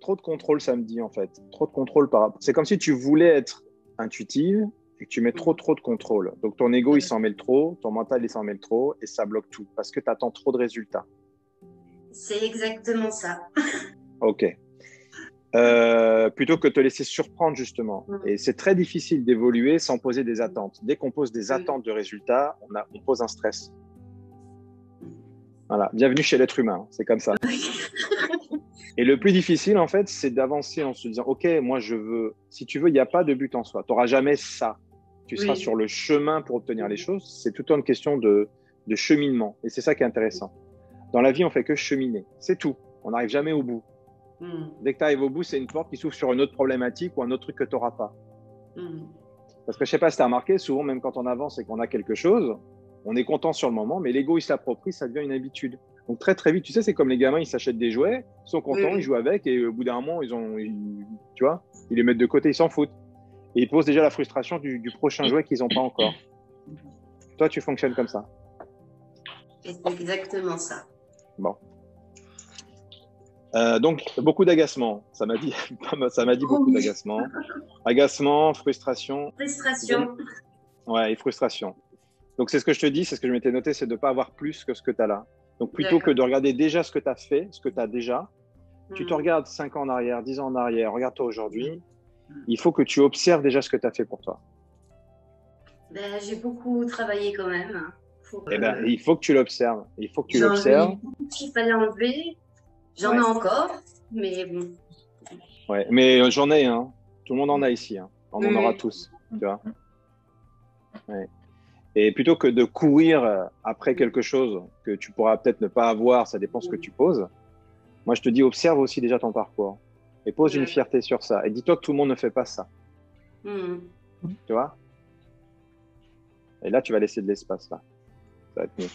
trop de contrôle samedi, en fait. Trop de contrôle par rapport. C'est comme si tu voulais être intuitive et que tu mets trop de contrôle. Donc, ton ego, il s'en mêle trop, ton mental, il s'en mêle trop et ça bloque tout parce que tu attends trop de résultats. C'est exactement ça. OK. Plutôt que de te laisser surprendre, justement. Et c'est très difficile d'évoluer sans poser des attentes. Dès qu'on pose des attentes de résultats, on pose un stress. Voilà. Bienvenue chez l'être humain. C'est comme ça. Et le plus difficile, en fait, c'est d'avancer en se disant, OK, moi, je veux… Si tu veux, il n'y a pas de but en soi. Tu n'auras jamais ça. Tu seras sur le chemin pour obtenir les choses. C'est tout une question de cheminement. Et c'est ça qui est intéressant. Dans la vie, on fait que cheminer. C'est tout. On n'arrive jamais au bout. Dès que tu arrives au bout, c'est une porte qui s'ouvre sur une autre problématique ou un autre truc que tu n'auras pas. Parce que je ne sais pas si tu as remarqué, souvent, même quand on avance et qu'on a quelque chose, on est content sur le moment, mais l'ego, il se l'approprie, ça devient une habitude. Donc, très, très vite, tu sais, c'est comme les gamins, ils s'achètent des jouets, ils sont contents, ils jouent avec, et au bout d'un moment, tu vois, ils les mettent de côté, ils s'en foutent. Et ils posent déjà la frustration du prochain jouet qu'ils n'ont pas encore. Toi, tu fonctionnes comme ça. C'est exactement ça. Bon. Donc, beaucoup d'agacement. Ça m'a dit beaucoup d'agacement. Agacement, frustration. Frustration. Ouais, et frustration. Donc, c'est ce que je te dis, c'est ce que je m'étais noté, c'est de ne pas avoir plus que ce que tu as là. Donc, plutôt que de regarder déjà ce que tu as fait, ce que tu as déjà, tu te regardes 5 ans en arrière, 10 ans en arrière, regarde-toi aujourd'hui. Il faut que tu observes déjà ce que tu as fait pour toi. Ben, j'ai beaucoup travaillé quand même. Il faut que tu l'observes. Il faut que tu l'observes. Il fallait enlever. J'en ai encore, mais bon. Ouais, mais j'en ai, hein. Tout le monde en a ici. Hein. On en aura tous, tu vois. Ouais. Et plutôt que de courir après quelque chose que tu pourras peut-être ne pas avoir, ça dépend ce que tu poses. Moi, je te dis, observe aussi déjà ton parcours et pose une fierté sur ça. Et dis-toi que tout le monde ne fait pas ça. Tu vois? Et là, tu vas laisser de l'espace, là. Ça va être mieux.